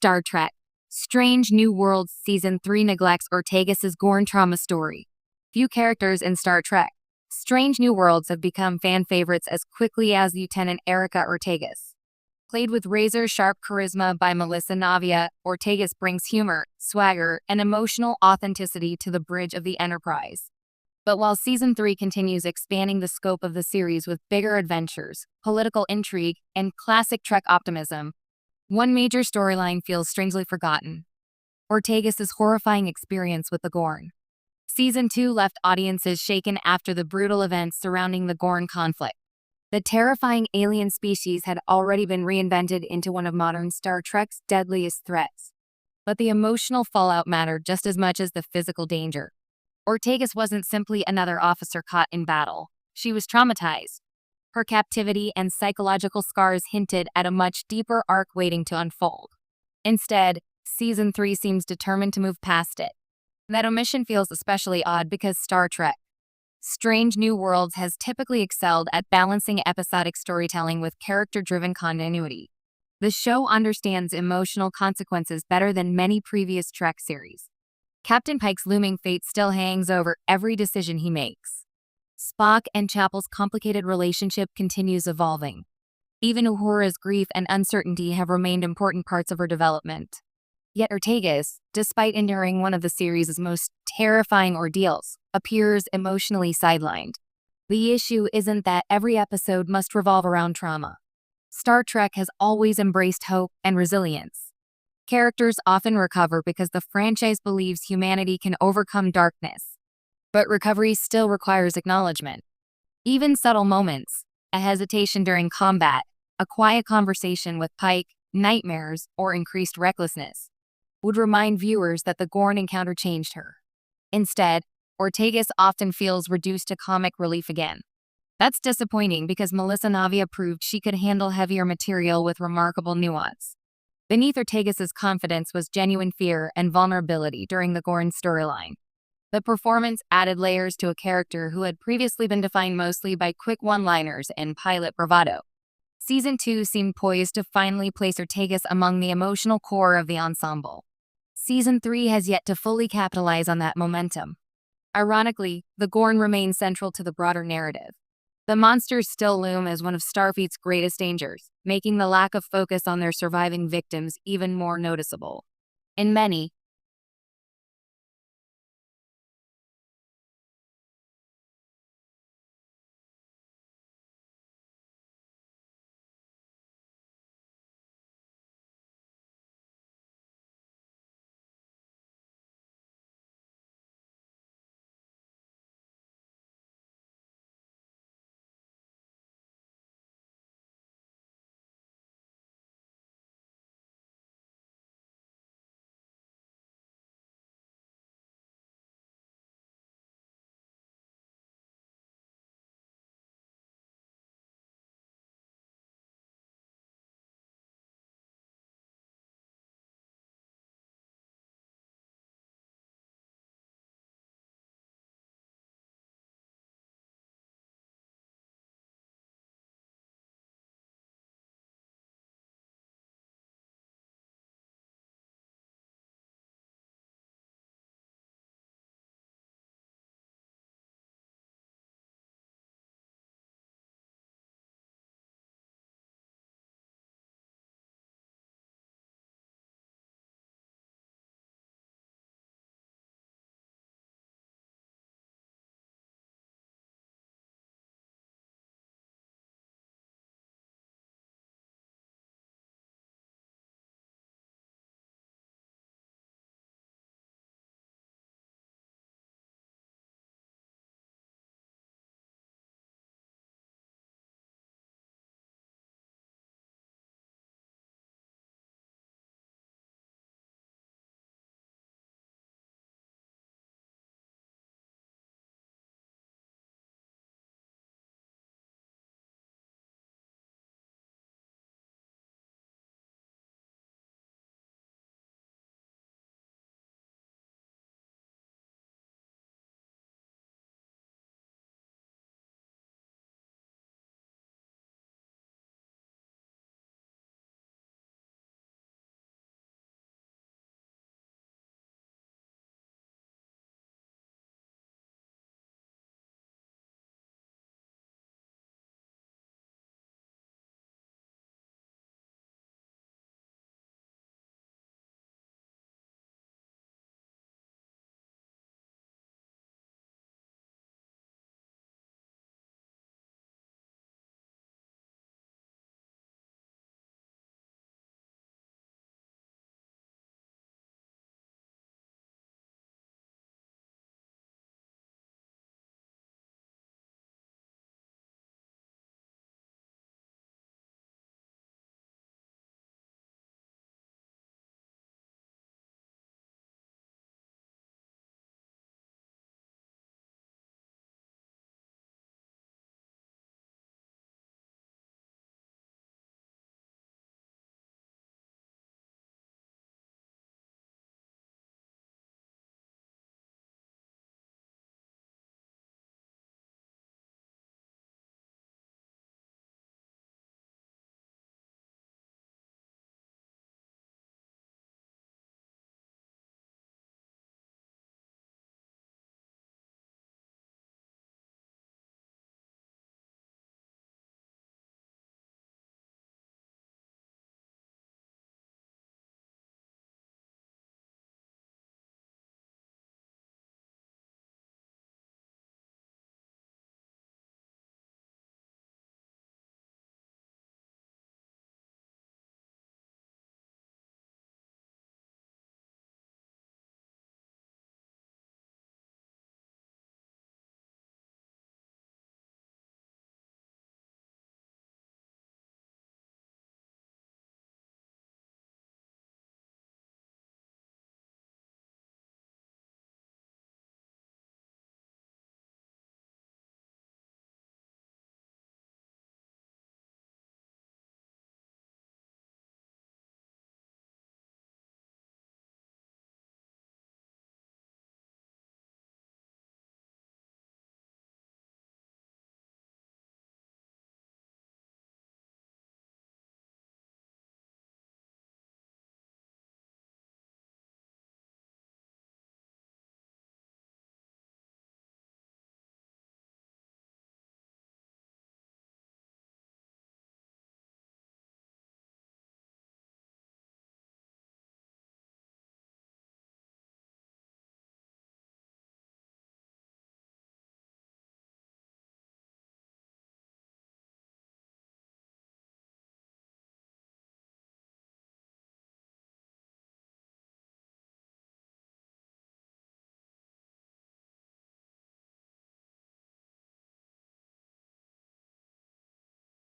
Star Trek Strange New Worlds Season 3 neglects Ortegas' Gorn trauma story. Few characters in Star Trek Strange New Worlds have become fan favorites as quickly as Lieutenant Erica Ortegas. Played with razor-sharp charisma by Melissa Navia, Ortegas brings humor, swagger, and emotional authenticity to the bridge of the Enterprise. But while Season 3 continues expanding the scope of the series with bigger adventures, political intrigue, and classic Trek optimism, one major storyline feels strangely forgotten: Ortegas' horrifying experience with the Gorn. Season 2 left audiences shaken after the brutal events surrounding the Gorn conflict. The terrifying alien species had already been reinvented into one of modern Star Trek's deadliest threats. But the emotional fallout mattered just as much as the physical danger. Ortegas wasn't simply another officer caught in battle. She was traumatized. Her captivity and psychological scars hinted at a much deeper arc waiting to unfold. Instead, Season 3 seems determined to move past it. That omission feels especially odd because Star Trek Strange New Worlds has typically excelled at balancing episodic storytelling with character-driven continuity. The show understands emotional consequences better than many previous Trek series. Captain Pike's looming fate still hangs over every decision he makes. Spock and Chapel's complicated relationship continues evolving. Even Uhura's grief and uncertainty have remained important parts of her development. Yet Ortegas, despite enduring one of the series' most terrifying ordeals, appears emotionally sidelined. The issue isn't that every episode must revolve around trauma. Star Trek has always embraced hope and resilience. Characters often recover because the franchise believes humanity can overcome darkness. But recovery still requires acknowledgement. Even subtle moments, a hesitation during combat, a quiet conversation with Pike, nightmares, or increased recklessness, would remind viewers that the Gorn encounter changed her. Instead, Ortegas often feels reduced to comic relief again. That's disappointing because Melissa Navia proved she could handle heavier material with remarkable nuance. Beneath Ortegas' confidence was genuine fear and vulnerability during the Gorn storyline. The performance added layers to a character who had previously been defined mostly by quick one-liners and pilot bravado. Season 2 seemed poised to finally place Ortegas among the emotional core of the ensemble. Season 3 has yet to fully capitalize on that momentum. Ironically, the Gorn remain central to the broader narrative. The monsters still loom as one of Starfleet's greatest dangers, making the lack of focus on their surviving victims even more noticeable. In many,